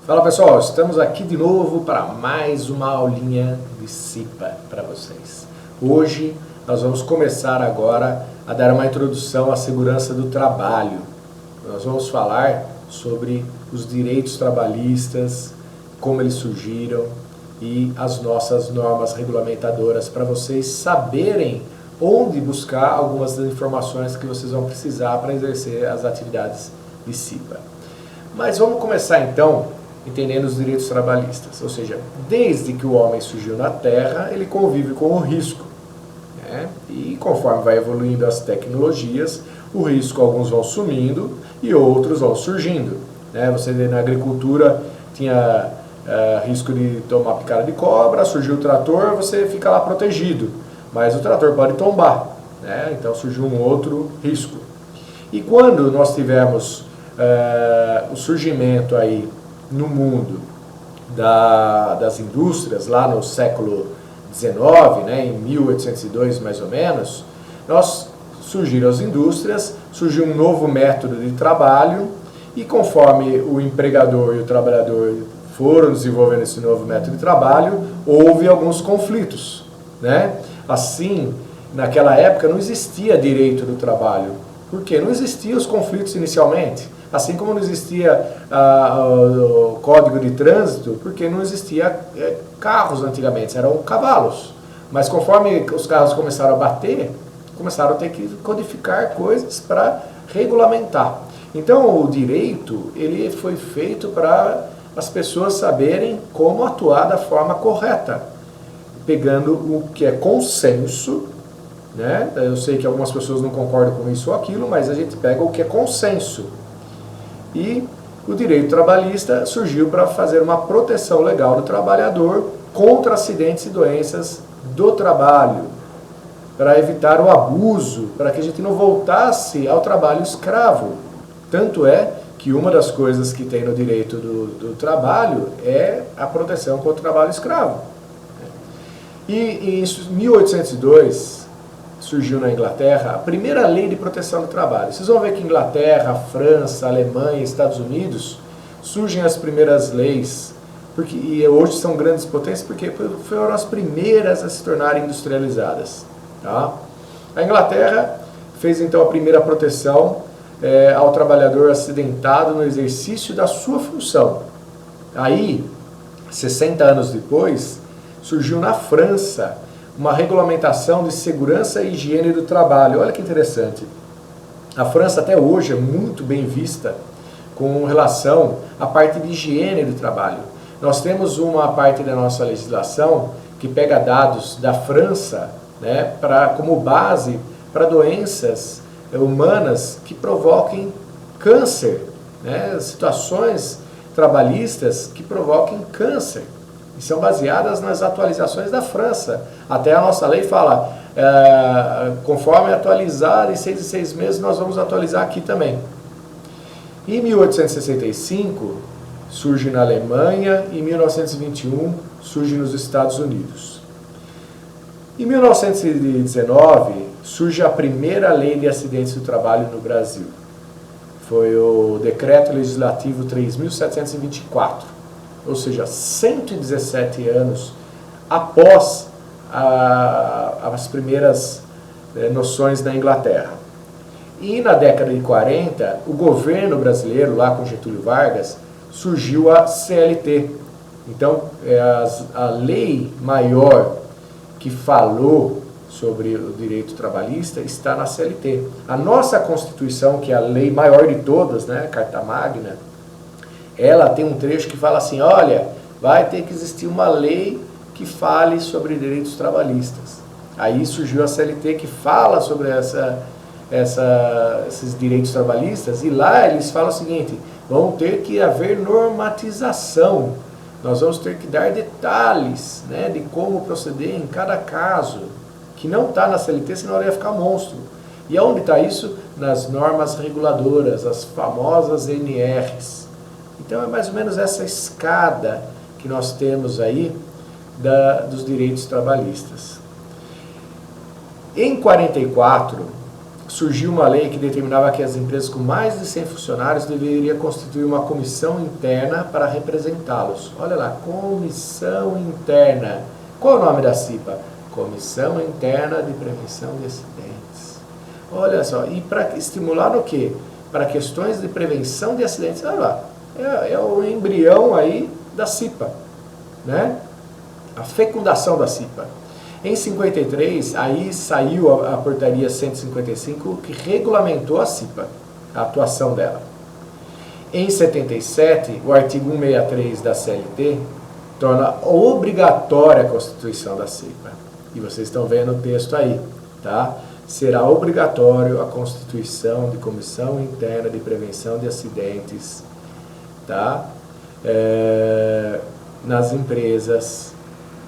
Fala pessoal, estamos aqui de novo para mais uma aulinha de CIPA para vocês. Hoje nós vamos começar agora a dar uma introdução à segurança do trabalho. Nós vamos falar sobre os direitos trabalhistas, como eles surgiram e as nossas normas regulamentadoras para vocês saberem onde buscar algumas das informações que vocês vão precisar para exercer as atividades de CIPA. Mas vamos começar então entendendo os direitos trabalhistas, ou seja, desde que o homem surgiu na Terra, ele convive com o risco, né? E conforme vai evoluindo as tecnologias, o risco, alguns vão sumindo e outros vão surgindo, né? Você vê na agricultura, tinha risco de tomar picada de cobra, surgiu o trator, você fica lá protegido, mas o trator pode tombar, né? Então surgiu um outro risco. E quando nós tivemos o surgimento aí no mundo das indústrias, lá no século XIX, né, em 1802 mais ou menos, surgiram as indústrias, surgiu um novo método de trabalho e conforme o empregador e o trabalhador foram desenvolvendo esse novo método de trabalho, houve alguns conflitos, né? Assim, naquela época não existia direito do trabalho, porque não existiam os conflitos inicialmente. Assim como não existia o código de trânsito, porque não existia carros antigamente, eram cavalos. Mas conforme os carros começaram a bater, começaram a ter que codificar coisas para regulamentar. Então o direito ele foi feito para as pessoas saberem como atuar da forma correta, pegando o que é consenso, né? Eu sei que algumas pessoas não concordam com isso ou aquilo, mas a gente pega o que é consenso. E o direito trabalhista surgiu para fazer uma proteção legal do trabalhador contra acidentes e doenças do trabalho, para evitar o abuso, para que a gente não voltasse ao trabalho escravo. Tanto é que uma das coisas que tem no direito do trabalho é a proteção contra o trabalho escravo. E em 1802, surgiu na Inglaterra a primeira lei de proteção do trabalho. Vocês vão ver que Inglaterra, França, Alemanha, Estados Unidos surgem as primeiras leis, e hoje são grandes potências porque foram as primeiras a se tornarem industrializadas. Tá? A Inglaterra fez então a primeira proteção ao trabalhador acidentado no exercício da sua função. Aí, 60 anos depois, surgiu na França uma regulamentação de segurança e higiene do trabalho. Olha que interessante. A França até hoje é muito bem vista com relação à parte de higiene do trabalho. Nós temos uma parte da nossa legislação que pega dados da França, né, como base para doenças humanas que provoquem câncer, né, situações trabalhistas que provoquem câncer. E são baseadas nas atualizações da França. Até a nossa lei fala, conforme atualizar, em 6 em 6 meses nós vamos atualizar aqui também. Em 1865, surge na Alemanha, e em 1921, surge nos Estados Unidos. Em 1919, surge a primeira lei de acidentes do trabalho no Brasil. Foi o Decreto Legislativo 3.724. Ou seja, 117 anos após as primeiras noções da Inglaterra. E na década de 40, o governo brasileiro, lá com Getúlio Vargas, surgiu a CLT. Então, a lei maior que falou sobre o direito trabalhista está na CLT. A nossa Constituição, que é a lei maior de todas, né, Carta Magna, ela tem um trecho que fala assim, olha, vai ter que existir uma lei que fale sobre direitos trabalhistas. Aí surgiu a CLT que fala sobre esses direitos trabalhistas e lá eles falam o seguinte, vão ter que haver normatização, nós vamos ter que dar detalhes, né, de como proceder em cada caso, que não está na CLT, senão ela ia ficar monstro. E aonde está isso? Nas normas reguladoras, as famosas NRs. Então é mais ou menos essa escada que nós temos aí dos direitos trabalhistas. Em 44, surgiu uma lei que determinava que as empresas com mais de 100 funcionários deveriam constituir uma comissão interna para representá-los. Olha lá, comissão interna. Qual é o nome da CIPA? Comissão Interna de Prevenção de Acidentes. Olha só, e para estimular o quê? Para questões de prevenção de acidentes. Olha lá, é o embrião aí da CIPA, né? A fecundação da CIPA. Em 53, aí saiu a portaria 155 que regulamentou a CIPA, a atuação dela. Em 77, o artigo 163 da CLT torna obrigatória a constituição da CIPA. E vocês estão vendo o texto aí, tá? Será obrigatório a constituição de Comissão Interna de Prevenção de Acidentes, tá? Nas empresas,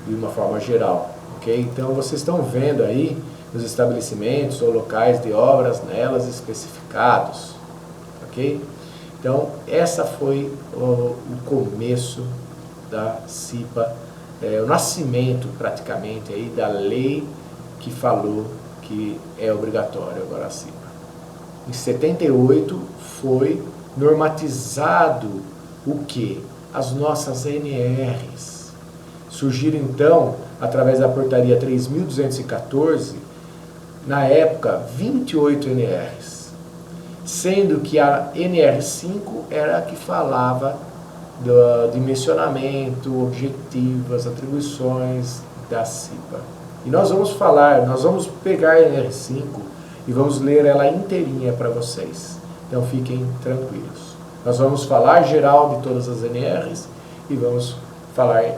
de uma forma geral. Okay? Então, vocês estão vendo aí os estabelecimentos ou locais de obras nelas especificados. Ok? Então, essa foi o começo da CIPA, o nascimento praticamente aí da lei que falou que é obrigatório agora a CIPA. Em 78 foi normatizado o que? As nossas NRs. Surgiram então, através da portaria 3.214, na época, 28 NRs, sendo que a NR5 era a que falava do dimensionamento, objetivos, atribuições da CIPA. E nós vamos pegar a NR5 e vamos ler ela inteirinha para vocês. Então fiquem tranquilos. Nós vamos falar geral de todas as NRs e vamos falar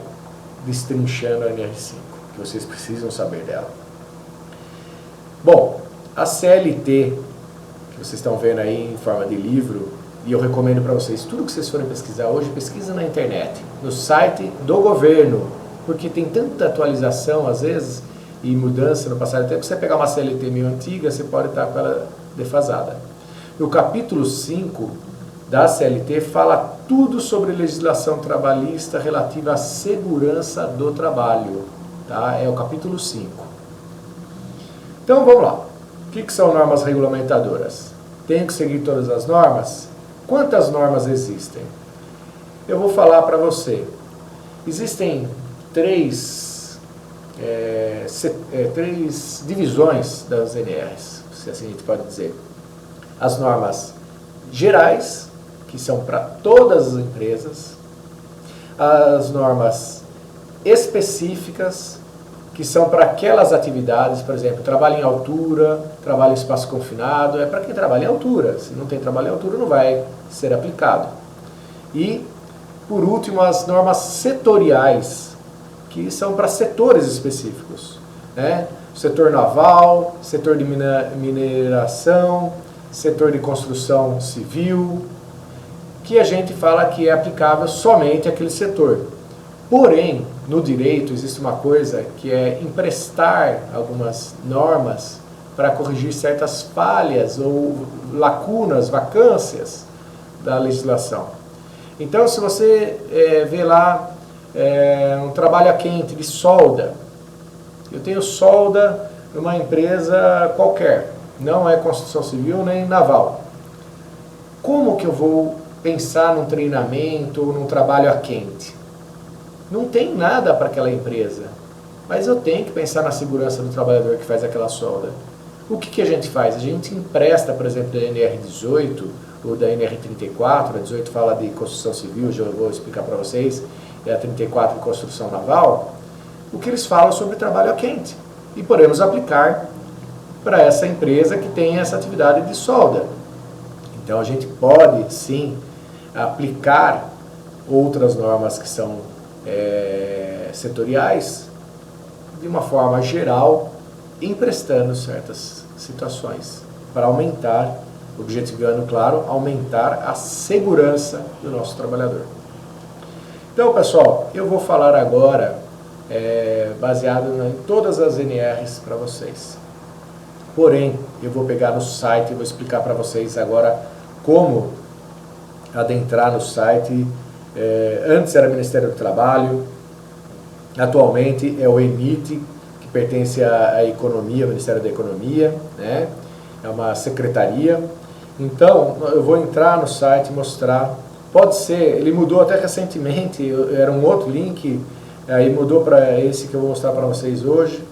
destrinchando a NR5, que vocês precisam saber dela. Bom, a CLT, que vocês estão vendo aí em forma de livro, e eu recomendo para vocês, tudo que vocês forem pesquisar hoje, pesquisa na internet, no site do governo, porque tem tanta atualização às vezes, e mudança no passar do tempo, que você pegar uma CLT meio antiga, você pode estar com ela defasada. No capítulo 5 da CLT fala tudo sobre legislação trabalhista relativa à segurança do trabalho. Tá? É o capítulo 5. Então vamos lá. O que são normas regulamentadoras? Tenho que seguir todas as normas? Quantas normas existem? Eu vou falar para você. Existem três divisões das NRs, se assim a gente pode dizer. As normas gerais, que são para todas as empresas, as normas específicas, que são para aquelas atividades, por exemplo, trabalho em altura, trabalho em espaço confinado, é para quem trabalha em altura. Se não tem trabalho em altura, não vai ser aplicado. E, por último, as normas setoriais, que são para setores específicos, né? Setor naval, setor de mineração, setor de construção civil, que a gente fala que é aplicável somente àquele setor. Porém, no direito existe uma coisa que é emprestar algumas normas para corrigir certas falhas ou lacunas, vacâncias da legislação. Então, se você vê lá um trabalho a quente de solda, eu tenho solda numa empresa qualquer, não é construção civil nem naval. Como que eu vou pensar num treinamento ou num trabalho a quente? Não tem nada para aquela empresa, mas eu tenho que pensar na segurança do trabalhador que faz aquela solda. O que a gente faz? A gente empresta, por exemplo, da NR18 ou da NR34, a 18 fala de construção civil, já vou explicar para vocês, e a 34 de construção naval, o que eles falam sobre trabalho a quente. E podemos aplicar para essa empresa que tem essa atividade de solda. Então a gente pode sim aplicar outras normas que são setoriais de uma forma geral, emprestando certas situações para aumentar, objetivando, claro, aumentar a segurança do nosso trabalhador. Então, pessoal, eu vou falar agora baseado em todas as NRs para vocês. Porém, eu vou pegar no site e vou explicar para vocês agora como adentrar no site. Antes era Ministério do Trabalho, atualmente é o EMIT, que pertence à Economia, ao Ministério da Economia, né? é uma secretaria. Então, eu vou entrar no site e mostrar. Pode ser, ele mudou até recentemente, era um outro link, aí mudou para esse que eu vou mostrar para vocês hoje.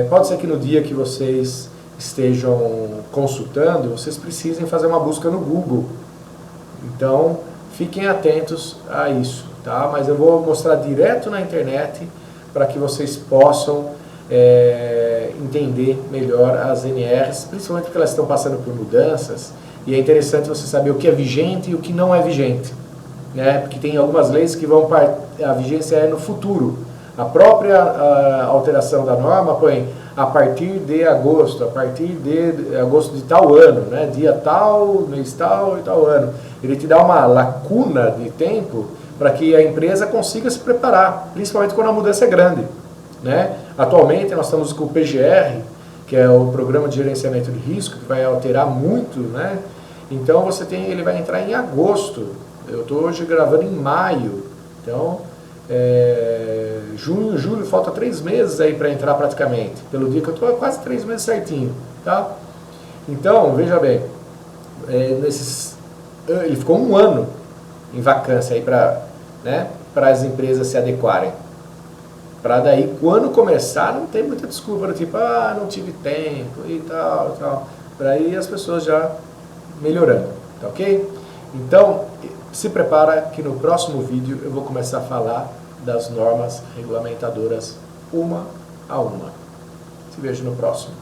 Pode ser que no dia que vocês estejam consultando, vocês precisem fazer uma busca no Google. Então, fiquem atentos a isso, tá? Mas eu vou mostrar direto na internet para que vocês possam entender melhor as NRs, principalmente porque elas estão passando por mudanças, e é interessante você saber o que é vigente e o que não é vigente, né? Porque tem algumas leis que a vigência é no futuro. A própria alteração da norma põe a partir de agosto, de tal ano, né? Dia tal, mês tal e tal ano. Ele te dá uma lacuna de tempo para que a empresa consiga se preparar, principalmente quando a mudança é grande, né? Atualmente nós estamos com o PGR, que é o Programa de Gerenciamento de Risco, que vai alterar muito, né? Então ele vai entrar em agosto. Eu estou hoje gravando em maio, então junho, julho, falta 3 meses aí para entrar praticamente, pelo dia que eu estou quase 3 meses certinho, tá? Então, veja bem, ele ficou 1 ano em vacância aí para as empresas se adequarem. Para daí, quando começar, não tem muita desculpa, tipo, não tive tempo e tal. Para aí as pessoas já melhorando, tá ok? Então, se prepara que no próximo vídeo eu vou começar a falar das normas regulamentadoras uma a uma. Se vejo no próximo.